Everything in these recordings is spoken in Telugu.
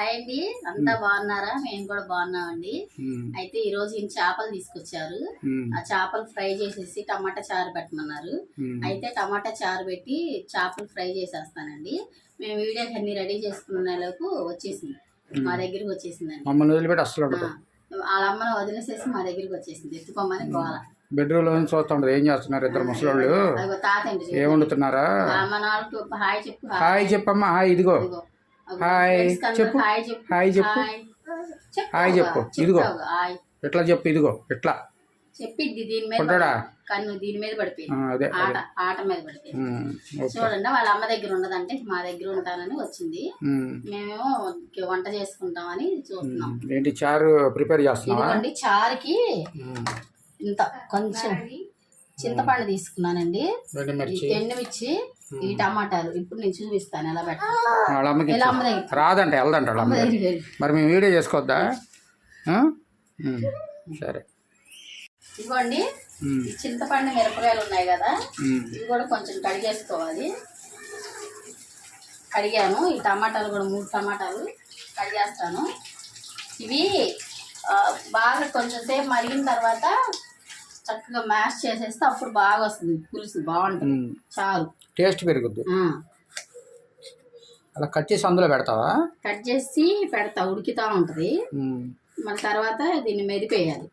హాయ్ అండి, అంతా బాగున్నారా? మేము కూడా బాగున్నామండి. అయితే ఈ రోజు ఈయన చేపలు తీసుకొచ్చారు. ఆ చేపలు ఫ్రై చేసేసి టమాటా చారు పెట్టమన్నారు. అయితే టమాటా చారు పెట్టి చేపలు ఫ్రై చేసేస్తానండి. మేము వీడియోకి అన్ని రెడీ చేసుకునేలోపు వచ్చేసింది, మా దగ్గరికి వచ్చేసిందండి. మమ్మల్ని వదిలిపెట్టి అసలు వాళ్ళ అమ్మను వదిలేసేసి మా దగ్గరికి వచ్చేసింది, ఎత్తుకోమని గోల. బెడ్రూమ్ లో చూస్తుంటారు ఏం చేస్తున్నారు ఇద్దరు ముసలోళ్ళు. తాతండి ఏం వండుతున్నారా? హాయ్ చెప్పు. హాయ్ చెప్పమ్మా. హాయ్ ఇదిగో. హాయ్ చెప్పు. హాయ్ చెప్పు. హాయ్ చెప్పు. ఇదిగో ఎట్లా చెప్పు. ఇదిగో ఎట్లా చెప్పిద్ది. దీని మీద కన్ను దీని మీద పడిపోయింది, ఆట మీద పడిపోయింది. చూడండి, వాళ్ళ అమ్మ దగ్గర ఉండదంటే మా దగ్గర ఉంటానని వచ్చింది. మేమేమో వంట చేసుకుంటామని చూస్తున్నాం. ఏంటి చారు ప్రిపేర్ చేస్తున్నాం. చారుకి ఇంత కొంచెం చింతపండు తీసుకున్నానండి, ఎండుమిర్చి, ఈ టమాటాలు. ఇప్పుడు నేను చూపిస్తాను ఎలా పెట్టాలి. రాదంటే వెళ్దంట మరి మేము వీడియో చేసుకోవద్దా? సరే. ఇదిగోండి, చింతపండు మిరపకాయలు ఉన్నాయి కదా, ఇవి కూడా కొంచెం కడిగేసుకోవాలి. కడిగాను. ఈ టమాటాలు కూడా 3 టమాటాలు కడిగేస్తాను. ఇవి బాగా కొంచెం సేపు మరిగిన తర్వాత చక్కగా మ్యాష్ చేసేస్తే అప్పుడు బాగా వస్తుంది పులుసు, బాగుంటుంది చారు, టేస్ట్ పెరుగుద్ది. అలా కట్ చేసి అందులో పెడతావా? కట్ చేసి పెడతా, ఉడికితా ఉంటుంది. మన తర్వాత దీన్ని మెదిపేయాలి.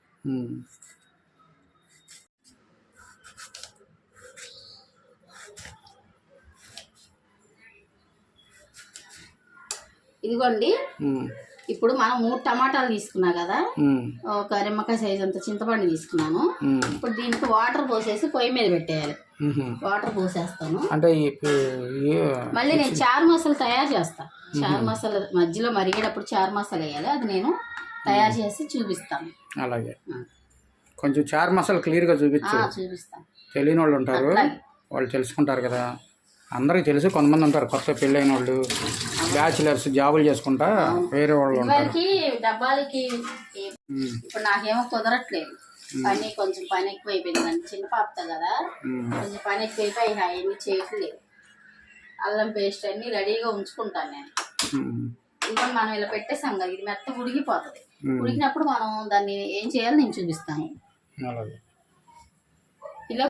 ఇదిగోండి, ఇప్పుడు మనం 3 టమాటాలు తీసుకున్నా కదా, ఒక నిమ్మకాయ సైజ్ అంత చింతపండు తీసుకున్నాను. ఇప్పుడు దీనికి వాటర్ పోసేసి పొయ్యి మీద పెట్టేయాలి. వాటర్ పోసేస్తాను. అంటే మళ్ళీ నేను చారు మసాలా తయారు చేస్తాను. చారు మసాలా మధ్యలో మరిగేటప్పుడు చారు మసాలా వేయాలి, అది నేను తయారు చేసి చూపిస్తాను. అలాగే కొంచెం చారు మసాలా క్లియర్గా చూపిస్తాను. తెలియని వాళ్ళు ఉంటారు, వాళ్ళు తెలుసుకుంటారు కదా. అందరికి తెలుసు, కొంతమంది ఉంటారు కొత్త పెళ్ళైన వాళ్ళు, బ్యాచిలర్స్, జాబులు చేసుకుంటా వేరే వాళ్ళు ఉంటారు. డబ్బాలకి ఇప్పుడు నాకేమో కుదరట్లేదు, కొంచెం పని ఎక్కువ అయిపోయింది. చిన్న పాపతో కదా, కొంచెం పని ఎక్కువైపోయి అవన్నీ చేయట్లేదు. అల్లం పేస్ట్ అన్ని రెడీగా ఉంచుకుంటాను నేను. ఇంకా మనం ఇలా పెట్టేసాం కదా, ఇది మెత్త ఉడికిపోతుంది. ఉడికినప్పుడు మనం దాన్ని ఏం చేయాలో నేను చూపిస్తాను. ఇలా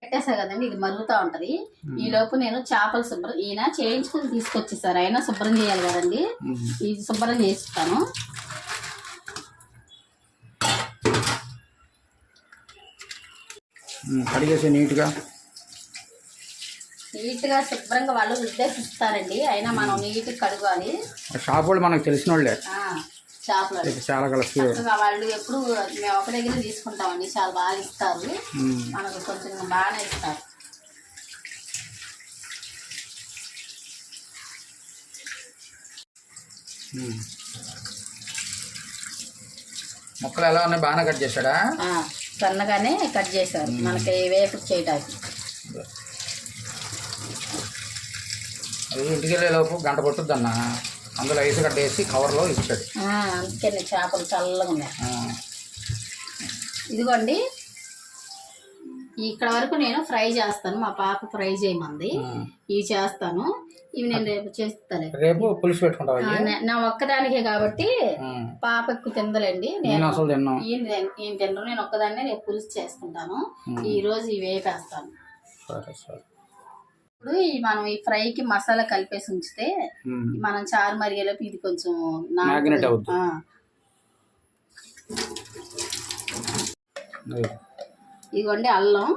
పెట్టేసా కదండి, ఇది మరుగుతూ ఉంటది. ఈ లోపు నేను చేపలు ఈయన చేయించుకుని తీసుకొచ్చేసారు. అయినా శుభ్రం చేయాలి కదండి, ఇది శుభ్రం చేస్తాను. కడిగేసి నీట్గా శుభ్రంగా వాళ్ళు ఉద్దేశిస్తారండి, అయినా మనం నీట్గా కడగాలి. షాప్ వాళ్ళు మనకు తెలిసిన వాళ్ళే, చేపలు చాలా కలిసి వాళ్ళు ఎప్పుడు మేము ఒక దగ్గర తీసుకుంటామండి, చాలా బాగా ఇస్తారు, మనకు కొంచెం బాగానే ఇస్తారు. ముక్కలు ఎలా ఉన్నాయి? బాగానే కట్ చేశాడా? సన్నగానే కట్ చేశారు, మనకి వేపు చేయడానికి. ఇంటికి వెళ్ళేలోపు గంట పట్టుద్దన్న, అందులో ఐసు గడ్డ వేసి కవర్లో ఇచ్చాడు. అందుకని చేపలు చల్లగా ఉన్నాయి. ఇదిగోండి, ఇక్కడ వరకు నేను ఫ్రై చేస్తాను. మా పాప ఫ్రై చేయమంది, ఇవి చేస్తాను. ఇవి నేను రేపు చేస్తాను. రేపు పులుసు పెట్టుకుంటావా? నా ఒక్కదానికే కాబట్టి పాప ఎక్కువ తిందలేండి, నేను అసలు తిన్నాను. ఈయన తినరు, నేను ఒక్కదాన్నే రేపు పులుసు చేసుకుంటాను. ఈ రోజు ఇవి వేపేస్తాను. ఇప్పుడు మనం ఈ ఫ్రైకి మసాలా కలిపేసి ఉంచితే మనం చారు మరిగేలోపు ఇది కొంచెం ఇదిగోండి, అల్లం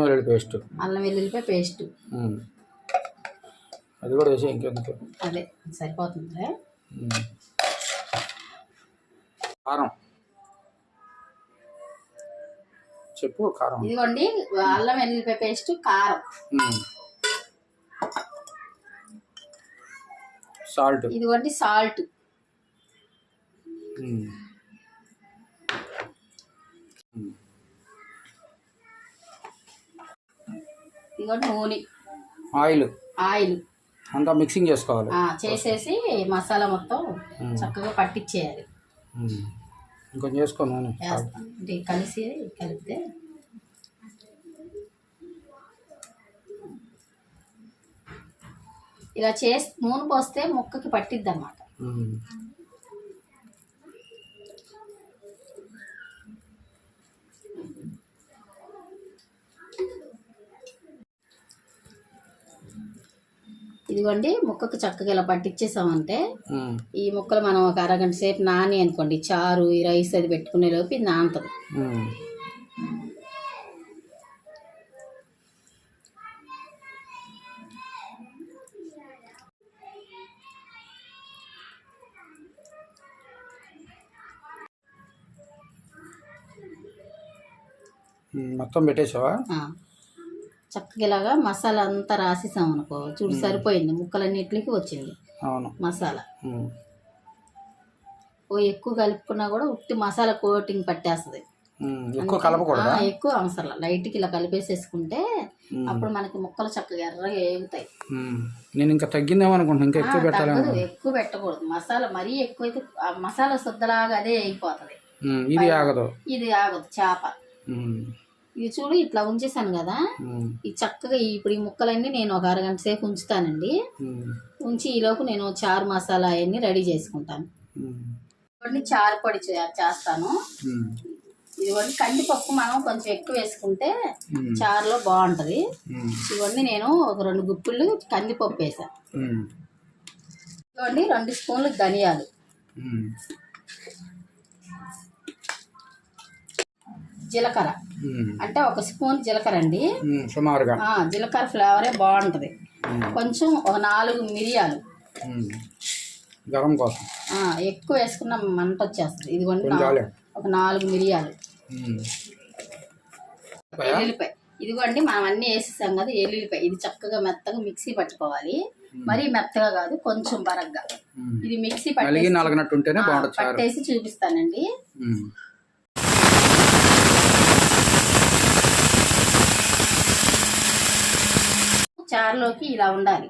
వెల్లుల్లిపాయ పేస్ట్ అది కూడా వేసి ఇంకెందుకు, అదే సరిపోతుంది. కారం చెప్పు. కారం ఇదిగోండి, అల్లం వెల్లుల్లిపాయ పేస్ట్, కారం, సాల్ట్. ఇదిగోండి సాల్ట్, ఇదిగోండి నూనె, ఆయిల్ అంతా మిక్సింగ్ చేసుకోవాలి. చేసేసి మసాలా మొత్తం చక్కగా పట్టించేయాలి. ఇంకొంచెం చేసుకో నూనె కలిపితే ఇలా చేసి నూనె పోస్తే ముక్కకి పట్టిద్ది అన్నమాట. ఇదిగోండి ముక్కకు చక్కగా ఇలా పట్టించేసామంటే ఈ ముక్కలు మనం ఒక అరగంట సేపు నాని అనుకోండి, చారు ఈ రైస్ అది పెట్టుకునే లోపు ఇది నానుతుంది. మొత్తం పెట్టేసావా? చక్కగా ఇలాగా మసాలా అంతా రాసేసాం అనుకో, చూడు సరిపోయింది, ముక్కలన్నిటికి వచ్చింది మసాలా. ఎక్కువ కలుపుకున్నా కూడా ఉట్టి మసాలా కోటింగ్ పట్టేస్తుంది. ఎక్కువ అవసరం, లైట్కి ఇలా కలిపేసేసుకుంటే అప్పుడు మనకి ముక్కలు చక్కగా ఎర్రగా వేగుతాయి. నేను ఇంకా తగ్గిందేమో అనుకుంటున్నా, ఇంకా ఎక్కువ పెట్టాలి. ఎక్కువ పెట్టకూడదు మసాలా, మరీ ఎక్కువైతే మసాలా శుద్ధలాగా అదే అయిపోతుంది. ఇది ఆగదు, చేప. ఇది చూడు ఇట్లా ఉంచేసాను కదా, ఇది చక్కగా ఇప్పుడు ఈ ముక్కలన్నీ నేను ఒక అరగంట సేపు ఉంచుతానండి. ఉంచి ఈలోపు నేను చారు మసాలా అవన్నీ రెడీ చేసుకుంటాను. ఇవన్నీ చారు పొడి చేస్తాను. ఇవన్నీ కందిపప్పు మనం కొంచెం ఎక్కువ వేసుకుంటే చారులో బాగుంటది. ఇవన్నీ నేను ఒక 2 గుప్పిళ్ళు కందిపప్పు వేసాను. ఇవన్నీ 2 స్పూన్లు ధనియాలు, జీలకర్ర అంటే 1 స్పూన్ జీలకర్ర అండి సుమారుగా. జీలకర్ర ఫ్లేవరే బాగుంటది. కొంచెం ఒక 4 మిరియాలు గరం కోసం, ఎక్కువ వేసుకున్న మంట వచ్చేస్తుంది. ఇదిగోండి ఒక 4 మిరియాలు, ఎల్లుల్లిపాయ. ఇదిగోండి మనం అన్ని వేసేసాం కదా, ఎల్లుల్లిపాయ ఇది చక్కగా మెత్తగా మిక్సీ పట్టుకోవాలి. మరీ మెత్తగా కాదు, కొంచెం బరగ్గా. ఇది మిక్సీ పట్టేసి చూపిస్తానండి. చారులోకి ఇలా ఉండాలి,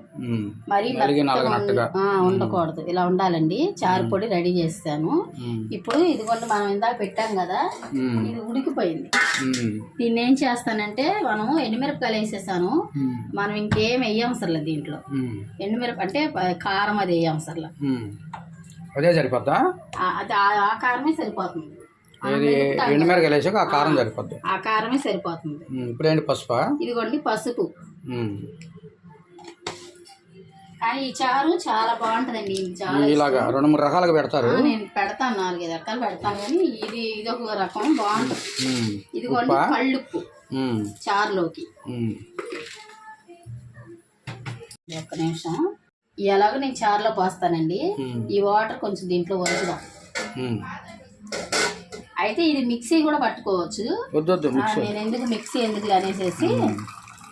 మరి ఉండకూడదు, ఇలా ఉండాలండి. చారు పొడి రెడీ చేస్తాను. ఇప్పుడు ఇదిగోండి మనం ఇందాక పెట్టాం కదా, ఇది ఉడికిపోయింది. దీన్ని ఏం చేస్తానంటే, మనం ఎండుమిరపకాయలు వేసేసాను, మనం ఇంకేం వేయవసరం దీంట్లో. ఎండుమిరప అంటే కారం అది వేయవసరం, అదే సరిపోద్దా? అది ఆ కారమే సరిపోతుంది. ఆ కారం సరిపోద్ది, ఆ కారమే సరిపోతుంది. ఇప్పుడు ఏంటి పసుపు? ఇదిగోండి పసుపు. కానీ ఈ చారు చాలా బాగుంటదండి. ఇలాగా 2-3 రకాలుగా పెడతారు. నేను పెడతాను, 4-5 రకాలు పెడతాను, కానీ ఇది ఒక రకం బాగుంటుంది. ఇదిగోండి కళ్ళుప్పు చారులోకి. 1 నిమిషం ఎలాగో నేను చారులో పోస్తానండి. ఈ వాటర్ కొంచెం దీంట్లో వంచుదాం. అయితే ఇది మిక్సీ కూడా పట్టుకోవచ్చు. నేను ఎందుకు మిక్సీ అనేసి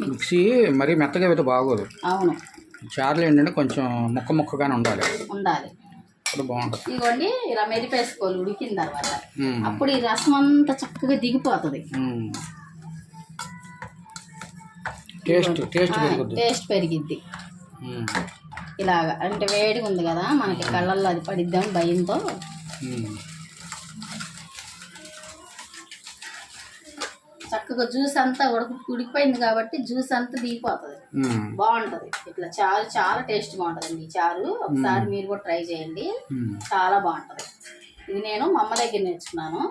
మిక్సీ మరీ మెత్తగా అయితే బాగోదు. అవును, చారులు ఏంటంటే కొంచెం ముక్కగానే ఉండాలి. బాగుంటుంది. ఇదిగోండి ఇలా మెరిపేసుకోవాలి ఉడికిన తర్వాత. అప్పుడు ఈ రసం అంతా చక్కగా దిగిపోతుంది, టేస్ట్ పెరిగిద్ది. ఇలాగా అంటే వేడిగా ఉంది కదా, మనకి కళ్ళల్లో అది పడిద్దాం భయంతో. చక్కగా జ్యూస్ అంతా ఉడికిపోయింది కాబట్టి జ్యూస్ అంతా దిగిపోతుంది, బాగుంటది. ఇట్లా చారు చాలా టేస్ట్ బాగుంటదండి ఈ చారు. ఒకసారి మీరు కూడా ట్రై చేయండి, చాలా బాగుంటది. ఇది నేను మా అమ్మ దగ్గర నేర్చుకున్నాను.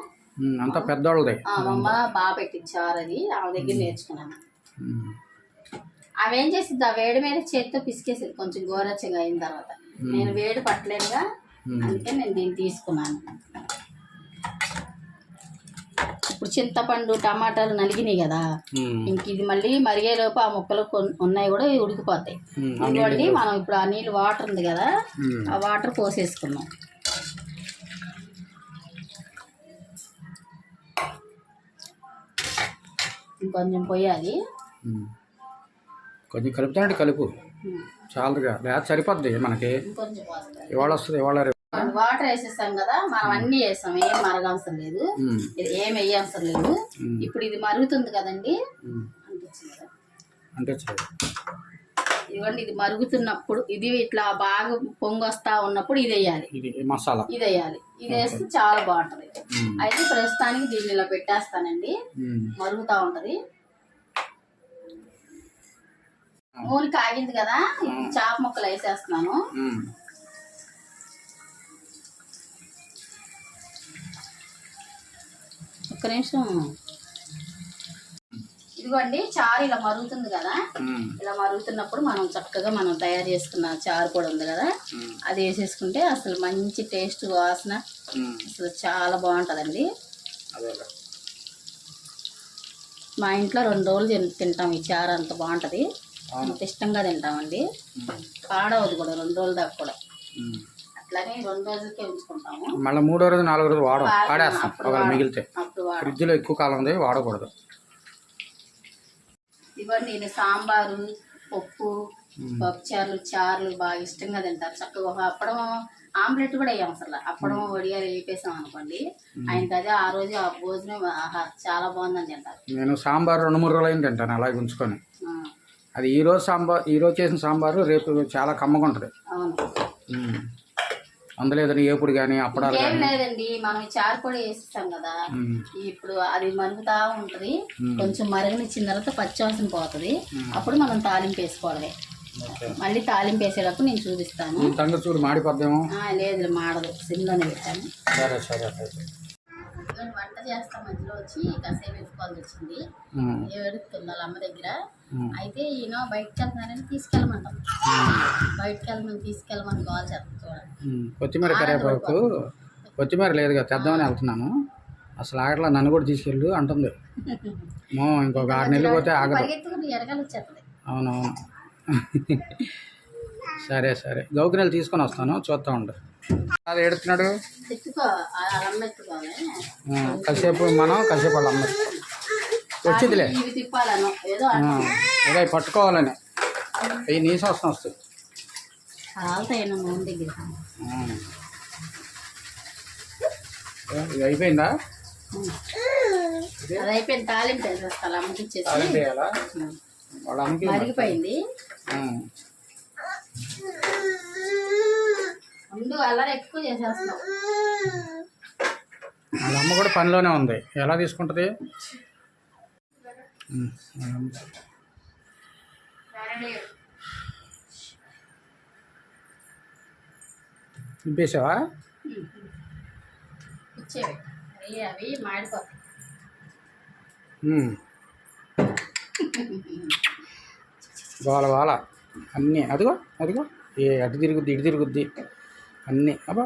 మా అమ్మ బాగా పెట్టింది చారు, అది ఆమె దగ్గర నేర్చుకున్నాను. అవేం చేసిద్ది, ఆ వేడి మీద చేతితో పిసికేసి కొంచెం గోరచ్చగా అయిన తర్వాత. నేను వేడి పట్టలేదుగా, అందుకే నేను దీన్ని తీసుకున్నాను. ఇప్పుడు చింతపండు టమాటాలు నలిగినాయి కదా, ఇంక ఇది మళ్ళీ మరిగేలోపు ఆ ముక్కలు ఉన్నాయి కూడా ఉడికిపోతాయి. ఇదిగోండి మనం ఇప్పుడు ఆ నీళ్ళు వాటర్ ఉంది కదా, ఆ వాటర్ పోసేసుకున్నాం. ఇంకొంచెం పోయాలి, కొంచెం కలుపుతానంటే కలుపు చాలుగా, సరిపోద్ది మనకి. ఇవాళ వస్తుంది, ఇవాళ వాటర్ వేసేసాం కదా, మనం అన్ని వేసాం, ఏం మరగవసరం లేదు, ఏం వేయవసరం లేదు. ఇప్పుడు ఇది మరుగుతుంది కదండి, ఇదిగోండి ఇది మరుగుతున్నప్పుడు, ఇది ఇట్లా బాగా పొంగొస్తా ఉన్నప్పుడు ఇది వేయాలి, మసాలా ఇది వేయాలి. ఇది వేస్తే చాలా బాగుంటది. అయితే ప్రస్తుతానికి దీన్ని ఇలా పెట్టేస్తానండి, మరుగుతా ఉంటది. నూనె కాగింది కదా, చేప ముక్కలు వేసేస్తున్నాను. ఒక్క నిమిషం. ఇదిగోండి చారు ఇలా మరుగుతుంది కదా, ఇలా మరుగుతున్నప్పుడు మనం చక్కగా మనం తయారు చేసుకున్న చారు కూడా ఉంది కదా, అది వేసేసుకుంటే అసలు మంచి టేస్ట్ వాసన అసలు చాలా బాగుంటుందండి. మా ఇంట్లో 2 రోజులు తింటాం ఈ చారు, అంత బాగుంటుంది, అంత ఇష్టంగా తింటామండి. పాడవద్దు కూడా 2 రోజుల దాకా కూడా, అట్లానే 2 రోజులకే ఉంచుకుంటాము. మళ్ళీ 3వ రోజు 4వ రోజు వాడేస్తాం. మిగిలితే ఫ్రిడ్జ్లో ఎక్కువ కాలం ఉంది, వాడకూడదు. ఇవన్నీ నేను సాంబారు, పప్పు, పప్పుచారులు, చారులు బాగా ఇష్టంగా తింటారు. చక్కగా ఒక అప్పడం ఆమ్లెట్ కూడా వేయం అసలు. అప్పడం వడియాలు వేపేసాం అనుకోండి, ఆయనకి అదే ఆ రోజు ఆ భోజనం చాలా బాగుందని తింటారు. నేను సాంబార్ 2-3 రోజులు అయిన తింటాను అలాగే ఉంచుకొని. అది ఈ రోజు చేసిన సాంబారు రేపు చాలా కమ్మగా ఉంటుంది. అవును, అందులో ఏదైనా ఏపుడు కానీ అప్పడాలు ఏం లేదండి, మనం చారు కూడా వేసిస్తాం కదా, ఇప్పుడు అది మరుగుతా ఉంటది, కొంచెం మరగనిచ్చిన తర్వాత పచ్చివాసన పోతుంది, అప్పుడు మనం తాలింపు వేసుకోవాలి. మళ్ళీ తాలింపు వేసేటప్పుడు నేను చూపిస్తాను. చూడు మాడిపోద్దేమో. లేదు, మాడదు, సిమ్లోనే పెట్టాను. సరే సరే. వంట చేస్తా మధ్యలో వచ్చి కాసేపు వేసుకోవాల్సి వచ్చింది, ఏడుతుంది వాళ్ళ అమ్మ దగ్గర. అయితే ఈయన బయటకు వెళ్తున్నారని తీసుకెళ్ళమంటాం, తీసుకెళ్ళమని కాల్ చేస్తాం. చూడండి, కొత్తిమీర కరివేపాకు, కొత్తిమీర లేదు కదా తెద్దామని వెళ్తున్నాను, అసలు ఆగట్లా, నన్ను కూడా తీసుకెళ్ళు అంటుంది. ఇంకొక 6 నెలలు పోతే ఆగదు. ఎరగాలి వచ్చేస్తుంది. అవునవును. సరే సరే, గౌకినెలు తీసుకొని వస్తాను, చూస్తా ఉండు. అది ఏడుతున్నాడు, కాసేపు మనం కాసేపు వాళ్ళు అమ్మ వచ్చిందిలే, అదే పట్టుకోవాలని అవి నీసవసరం వస్తుంది. ఇది అయిపోయిందా? అది అయిపోయింది, తాలింపు వేసేస్తా అమ్మకి ఇచ్చేసి. వాళ్ళ అమ్మకి మరిగిపోయింది, ముందు అల్లరి ఎక్కువ చేసేస్తున్నాం. వాళ్ళ అమ్మ కూడా పనిలోనే ఉంది, ఎలా తీసుకుంటుంది? నింపేసావా? ఇచ్చేవి అవి మాడిపోతాయి. వాళ్ళ అన్నీ అదిగో అటు తిరుగుద్ది ఇటు తిరుగుద్ది అన్నీ. అబ్బా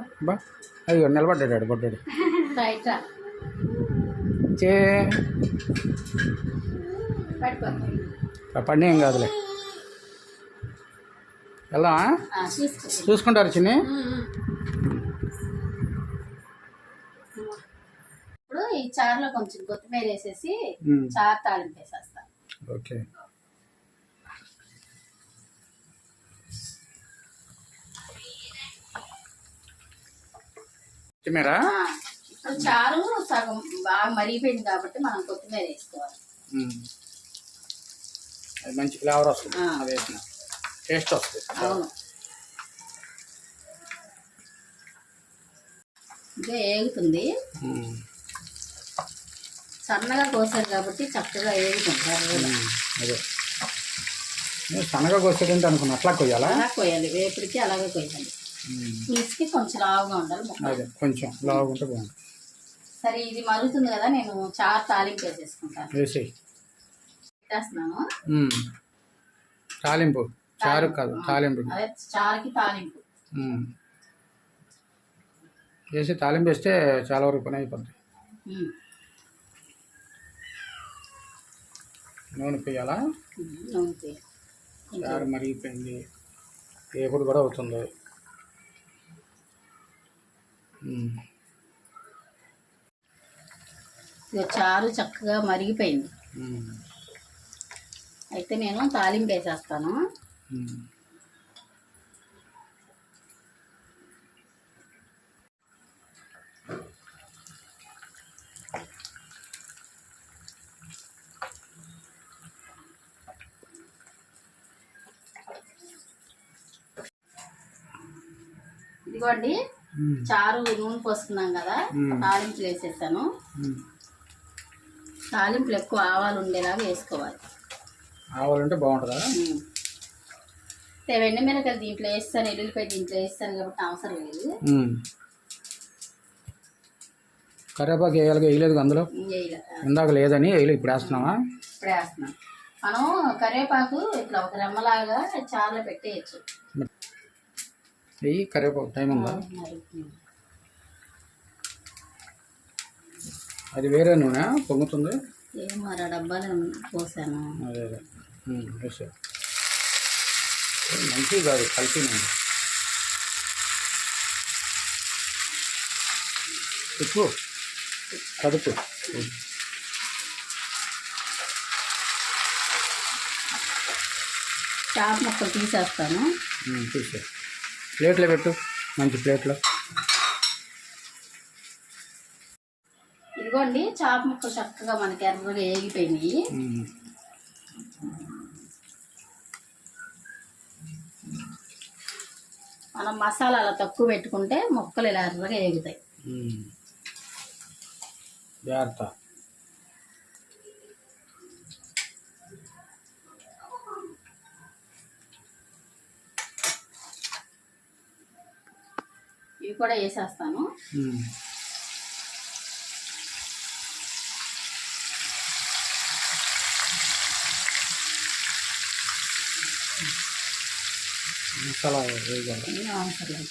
అదిగో నిలబడ్డాడు బొడ్డాడు. చే పడిన ఏం కాదులే, వెళ్దామా? చూసుకుంటారు చిన్ని. ఇప్పుడు ఈ చారులో కొంచెం కొత్తిమీర వేసేసి చారు తాలింపు వేసేస్తా. ఓకే. కొత్తిమీర ఇప్పుడు చారు సగం బాగా మరిగిపోయింది కాబట్టి మనం కొత్తిమీర వేసుకోవాలి. అది మంచి ఫ్లేవర్ వస్తుంది, అది వేసిన టేస్ట్ వస్తుంది. అవును, ఇంకా ఏగుతుంది, సన్నగా కోసారు కాబట్టి చక్కగా ఏగుతుంటారు. అదే సన్నగా కోసేది అనుకున్నా, అట్లా కొయ్యాలా? అలా కొయ్యాలి, వేపుడికి అలాగే కొయ్యాలి. పులుసుకి కొంచెం లావుగా ఉండాలి, అదే కొంచెం లావుగా ఉంటే బాగుంటుంది. సరే, ఇది మరుగుతుంది కదా, నేను చారు తాలింపు వేసేసుకుంటాను. వేసి పెట్టేస్తున్నాను. తాలింపు చారు కాదు, తాలింపు. అదే చారుకి తాలింపు వేసి తాలింపు వేస్తే చాలా వరకు పని అయిపోద్ది. నూనె పోయాలా? నూనె పోయాలి. చారు మరిగిపోయింది, వేపుడు కూడా అవుతుంది. చారు చక్కగా మరిగిపోయింది, అయితే నేను తాలింపు వేసేస్తాను. ఇదిగోండి, చారు నూనె పోసుకున్నాం కదా, తాలింపులు వేసేసాను. తాలింపులు ఎక్కువ ఆవాలు ఉండేలాగా వేసుకోవాలి. ఆవాలు ఉంటే బాగుంటుందా? వెండి మిరకాయలు దీంట్లో వేస్తాను, ఎల్లుల్లిపాయ దీంట్లో వేస్తాను కాబట్టి అవసరం లేదు. కరివేపాకు వేయలేదు అందులో, వేయలే. ఇందాక లేదని వేయలేదు, ఇప్పుడు వేస్తున్నావా? ఇప్పుడే వేస్తున్నాం. మనం కరివేపాకు ఇట్లా ఒక రెమ్మలాగా చారులో పెట్టేయచ్చు. వెయ్యి కరివేపాకు టైం ఉందా? అది వేరే నూనె పొంగుతుంది. ఏమో డబ్బాలో పోసాను. అదే అదే వేసా. మంచిది కాదు కలిపి నూనె ఉప్పు కదుపు. చాప ముక్కలు తీసేస్తాను. తీసే ప్లేట్లో పెట్టు, మంచి ప్లేట్లో. ఇదిగోండి చాప ముక్కలు చక్కగా మనకి ఎర్రగా ఏగిపోయినాయి. మనం మసాలా అలా తక్కువ పెట్టుకుంటే ముక్కలు ఇలా ఎర్రగా ఏగుతాయి. జాగ్రత్త. ఇవి కూడా వేసేస్తాను. మసాలా వేయాలి. అవసరం.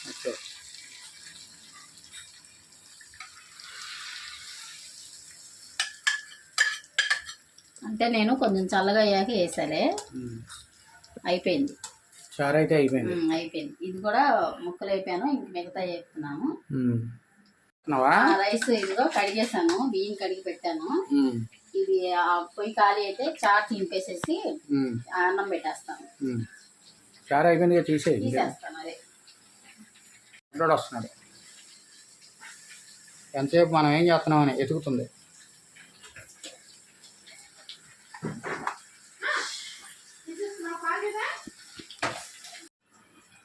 ఓకే. అంటే నేను కొంచెం చల్లగా అయ్యాక వేసాలే. అయిపోయింది, చారు అయితే అయిపోయింది. అయిపోయింది. ఇది కూడా ముక్కలు అయిపోయాను, ఇంక మిగతా వేస్తున్నాను. రైస్ ఇదిగో కడిగేసాను, బియ్యం కడిగి పెట్టాను. ఇది పొయ్యి ఖాళీ అయితే చారు తింపేసేసి అన్నం పెట్టేస్తాను. చారు అయిపోయింది, తీసేస్తాను. అదే వస్తున్నాడు. ఎంతసేపు మనం ఏం చేస్తున్నామని ఎతుకుతుంది.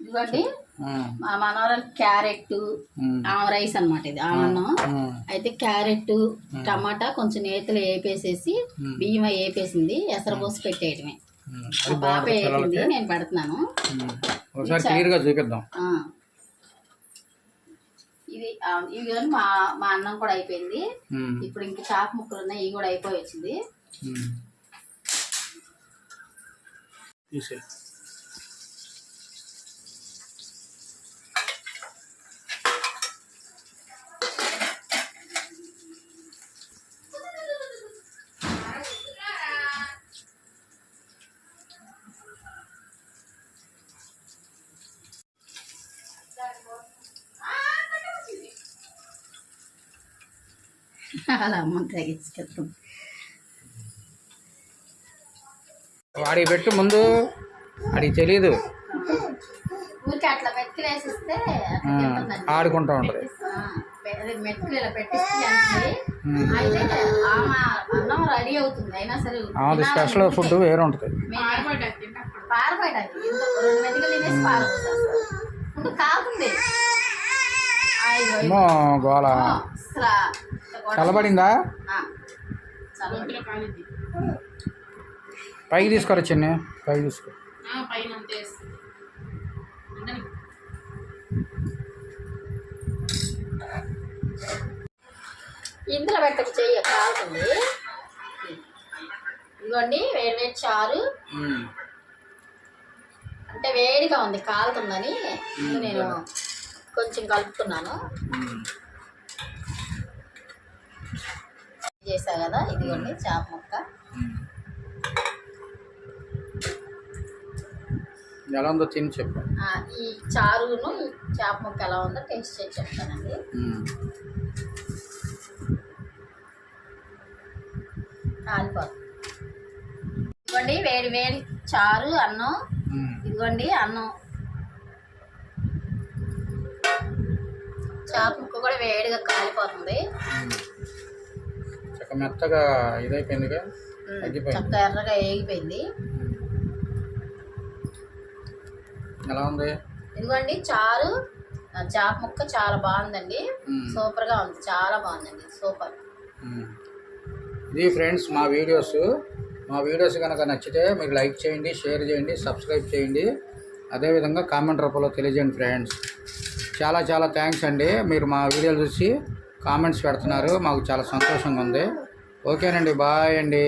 ఇదిగోండి మా మనవరాలు క్యారెట్ రైస్ అనమాట. ఇది అన్నం అయితే క్యారెట్ టమాటా కొంచెం నేతలు వేపేసేసి బియ్యం వేపేసింది, ఎసరు పోసి పెట్టేయడమే. పాప వేసింది, నేను పెడుతున్నాను. చూపిద్దాం. ఇది ఇవి మా అన్నం కూడా అయిపోయింది. ఇప్పుడు ఇంక చాప ముక్కలు ఉన్నాయి, ఇవి కూడా అయిపోయి వచ్చింది. అలా అమ్మ తగ్గించుకెళ్తాం. వాడికి పెట్టు ముందు, వాడికి తెలీదు. ఊరికి అట్లా మెతుకులు వేసిస్తే ఆడుకుంటా ఉంటుంది. మెతుకులు ఇలా పెట్టిస్తే అయితే అన్నం రెడీ అవుతుంది. అయినా సరే స్పెషల్ ఫుడ్ వేరే ఉంటుంది. పారబోయడానికి 2 మెతుకులు తినేసి పారబోసేస్తాం. కాకుంది గోళ చల్లబడిందా? పైకి తీసుకోరా చిన్న, పైకి తీసుకో. ఇందులో పెట్టక చెయ్యి కాలుతుంది. ఇదిగోండి వేడి వేడి చారు. అంటే వేడిగా ఉంది, కాలుతుందని నేను కొంచెం కలుపుతున్నాను. చేసా కదా, ఇదిగోండి చేప ముక్క. ఎలా ఉందో తిని చెప్పు. ఈ చారును ఈ చేప ముక్క ఎలా ఉందో టేస్ట్ చేసి చెప్తానండి. కాలిపోతుంది. ఇదిగోండి వేడి వేడి చారు, అన్నం. ఇదిగోండి అన్నం, చేప ముక్క కూడా వేడిగా కాలిపోతుంది. మెత్తగా ఇదైపోయిందిగా, చక్క ఎర్రగా ఏగిపోయింది. ఎలా ఉంది? ఇదిగోండి చారు, చేప ముక్క చాలా బాగుందండి. సూపర్ గా ఉంది, చాలా బాగుందండి, సూపర్. ఇది ఫ్రెండ్స్ మా వీడియోస్ కనుక నచ్చితే మీరు లైక్ చేయండి, షేర్ చేయండి, సబ్స్క్రైబ్ చేయండి, అదేవిధంగా కామెంట్ రూపంలో తెలియజేయండి ఫ్రెండ్స్. చాలా చాలా థ్యాంక్స్ అండి. మీరు మా వీడియోలు చూసి కామెంట్స్ పెడుతున్నారు, మాకు చాలా సంతోషంగా ఉంది. ఓకేనండి, బాయ్ అండి.